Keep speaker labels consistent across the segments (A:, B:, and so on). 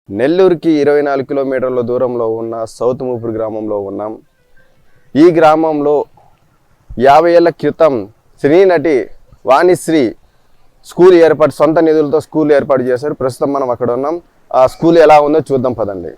A: నెల్లూరుకి 24 కిలోమీటర్ల దూరంలో ఉన్న సౌత్ మూపూరు గ్రామంలో ఉన్నాం. ఈ గ్రామంలో 50 ఏళ్ల క్రితం సినీ నటి వాణిశ్రీ సొంత నిధులతో స్కూల్ ఏర్పాటు చేశారు. ప్రస్తుతం మనం అక్కడ ఉన్నాం. ఆ స్కూల్ ఎలా ఉందో చూద్దాం పదండి.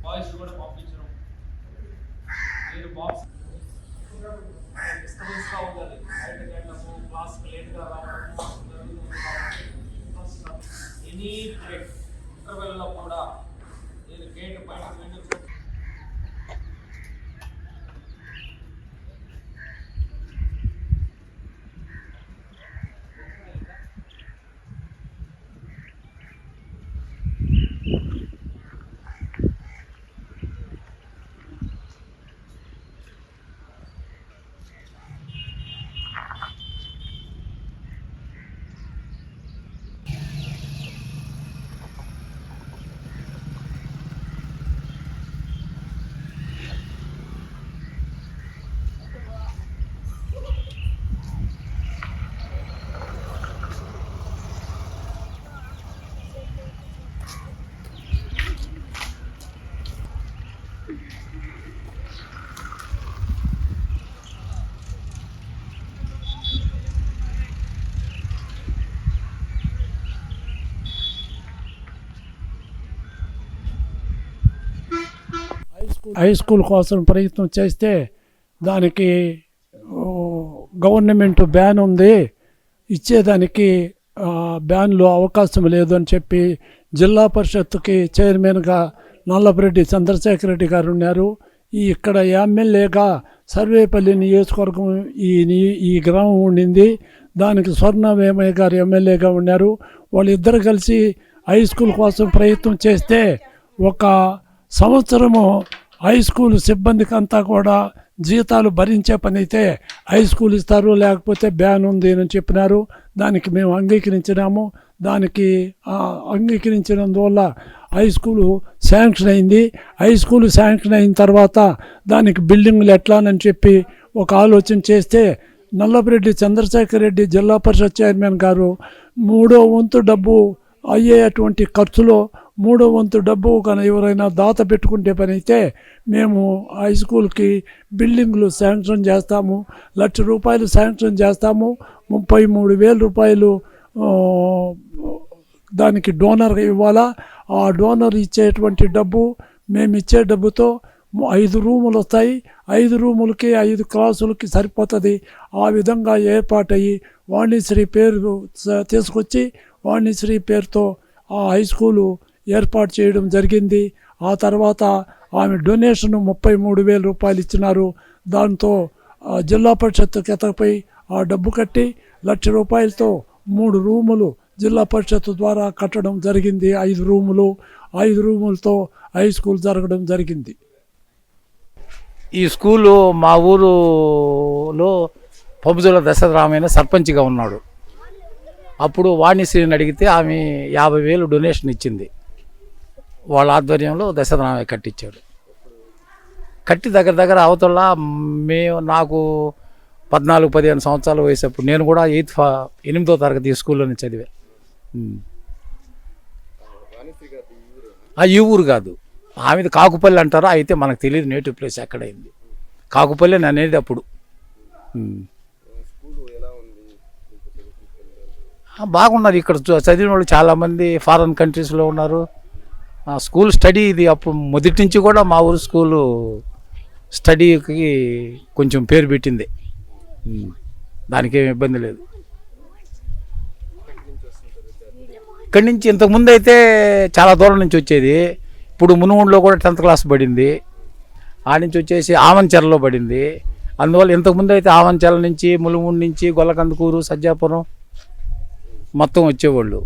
B: వాయిస్ కూడా పంపించడం మీరు బాక్స్ డిస్టర్బెన్స్గా ఉంటుంది. బయటకు వెళ్ళడము, క్లాస్కి లేట్గా రావడము ఎనీ బ్రేక్ ఇంటర్వెల్లో కూడా మీరు గేట్ బయటకు వెళ్ళి
C: హై స్కూల్ కోసం ప్రయత్నం చేస్తే దానికి గవర్నమెంట్ బ్యాన్ ఉంది, ఇచ్చేదానికి బ్యాన్లో అవకాశం లేదు అని చెప్పి జిల్లా పరిషత్తుకి చైర్మన్గా నల్లపరెడ్డి చంద్రశేఖర్ రెడ్డి గారు ఉన్నారు. ఇక్కడ ఎమ్మెల్యేగా సర్వేపల్లి నియోజకవర్గం ఈ గ్రామం ఉండింది. దానికి స్వర్ణ వేమయ్య గారు ఎమ్మెల్యేగా ఉన్నారు. వాళ్ళిద్దరు కలిసి హై స్కూల్ కోసం ప్రయత్నం చేస్తే ఒక సంవత్సరము హై స్కూల్ సిబ్బందికి అంతా కూడా జీతాలు భరించే పని అయితే హై స్కూల్ ఇస్తారు, లేకపోతే బ్యాన్ ఉంది అని చెప్పినారు. దానికి మేము అంగీకరించినాము. దానికి అంగీకరించినందువల్ల హై స్కూలు శాంక్షన్ అయింది. హై స్కూల్ శాంక్షన్ అయిన తర్వాత దానికి బిల్డింగ్లు ఎట్లానని చెప్పి ఒక ఆలోచన చేస్తే నల్లపరెడ్డి చంద్రశేఖర్ రెడ్డి జిల్లా పరిషత్ చైర్మన్ గారు 3వ వంతు డబ్బు అయ్యేటువంటి ఖర్చులో 3వ వంతు డబ్బు కానీ ఎవరైనా దాత పెట్టుకుంటే పని అయితే మేము హై స్కూల్కి బిల్డింగ్లు శాంక్షన్ చేస్తాము, ₹1,00,000 శాంక్షన్ చేస్తాము, 33,000 రూపాయలు దానికి డోనర్ ఇవ్వాలా. ఆ డోనర్ ఇచ్చేటువంటి డబ్బు మేము ఇచ్చే డబ్బుతో 5 రూములు వస్తాయి. 5 రూములకి 5 క్లాసులకి సరిపోతుంది. ఆ విధంగా ఏర్పాటయ్యి వాణిశ్రీ పేరు తీసుకొచ్చి వాణిశ్రీ పేరుతో ఆ హై స్కూలు ఏర్పాటు చేయడం జరిగింది. ఆ తర్వాత ఆమె డొనేషన్ 33,000 రూపాయలు ఇచ్చినారు. దాంతో జిల్లా పరిషత్ కిందపై ఆ డబ్బు కట్టి ₹1,00,000 రూపాయలతో 3 రూములు జిల్లా పరిషత్ ద్వారా కట్టడం జరిగింది. 5 రూములు, 5 రూములతో హై స్కూల్ జరగడం జరిగింది.
D: ఈ స్కూలు మా ఊరులో పబుజుల దశరథరామయ్య సర్పంచ్గా ఉన్నాడు. అప్పుడు వాణిశ్రీని అడిగితే ఆమె 50,000 డొనేషన్ ఇచ్చింది. వాళ్ళ ఆధ్వర్యంలో దశరథరామయ్య కట్టించాడు. కట్టి దగ్గర అవతల నాకు 14-15 సంవత్సరాల వయసు. అప్పుడు నేను కూడా 8వ తరగతి స్కూల్లోనే చదివా. ఈ ఊరు కాదు, ఆమెది కాకుపల్లి అంటారు. అయితే మనకు తెలియదు నేటివ్ ప్లేస్ ఎక్కడైంది. కాకుపల్లి అని అనేది అప్పుడు. బాగున్నారు. ఇక్కడ చదివిన వాళ్ళు చాలామంది ఫారెన్ కంట్రీస్లో ఉన్నారు. స్కూల్ స్టడీ ఇది అప్పుడు మొదటి నుంచి కూడా మా ఊరు స్కూలు స్టడీకి కొంచెం పేరు పెట్టింది. దానికేం ఇబ్బంది లేదు. ఇక్కడి నుంచి ఇంతకుముందు అయితే చాలా దూరం నుంచి వచ్చేది. ఇప్పుడు మునుగోడులో కూడా 10th క్లాస్ పడింది. ఆ నుంచి వచ్చేసి ఆమంచెరలో పడింది. అందువల్ల ఇంతకుముందు అయితే ఆమంచెర నుంచి, ములుగుండు నుంచి, గొల్లకందుకూరు, సజ్జాపురం మొత్తం వచ్చేవాళ్ళు.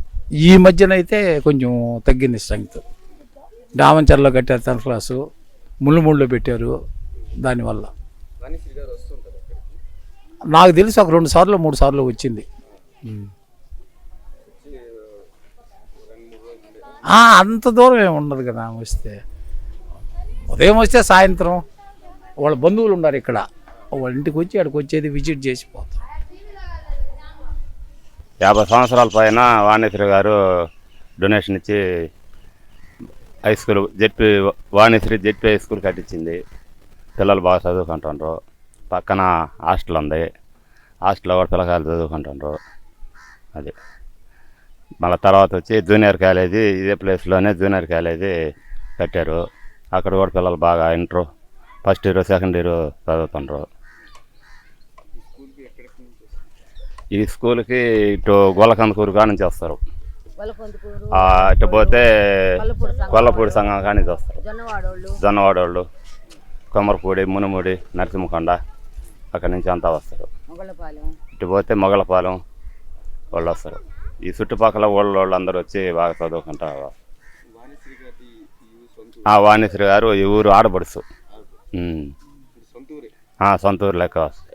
D: ఈ మధ్యనైతే కొంచెం తగ్గింది స్ట్రెంగ్త్. ఆమంచెరలో కట్టారు 10th క్లాసు, ములుగుండులో పెట్టారు. దానివల్ల నాకు తెలిసి ఒక 2 సార్లు 3 సార్లు వచ్చింది. అంత దూరం ఏమి ఉండదు కదా. వస్తే ఉదయం వస్తే సాయంత్రం వాళ్ళ బంధువులు ఉన్నారు ఇక్కడ, వాళ్ళ ఇంటికి వచ్చి అక్కడికి వచ్చేది విజిట్ చేసి పోతాం.
E: 50 సంవత్సరాల పైన వాణిశ్రీ గారు డొనేషన్ ఇచ్చి high school Vanisri ZP high school కట్టించింది. పిల్లలు బాగా చదువుకుంటున్నారు. పక్కన హాస్టల్ ఉంది. హాస్టల్లో కూడా పిల్లకాయలు చదువుకుంటున్నారు. అది మళ్ళీ తర్వాత వచ్చి జూనియర్ కాలేజీ ఇదే ప్లేస్లోనే జూనియర్ కాలేజీ కట్టారు. అక్కడ కూడా పిల్లలు బాగా inter first year second year చదువుతుండ్రు. ఈ స్కూల్కి ఇటు గొల్లకందుకూరు కాడ నుంచి వస్తారు. ఇటు పోతే కొల్లపూడి సంఘం కాడ నుంచి వస్తారు. జొన్నవాడోళ్ళు, కొమ్మరపూడి, మునుముడి, నరసింహకొండ అక్కడి నుంచి అంతా వస్తారు. ఇటు పోతే మొగలపాలెం వాళ్ళు వస్తారు. ఈ చుట్టుపక్కల వాళ్ళు అందరూ వచ్చి బాగా చదువుకుంటారు. వాణిశ్రీ గారు ఈ ఊరు ఆడపడుచు, సొంతూరు లెక్క వస్తుంది.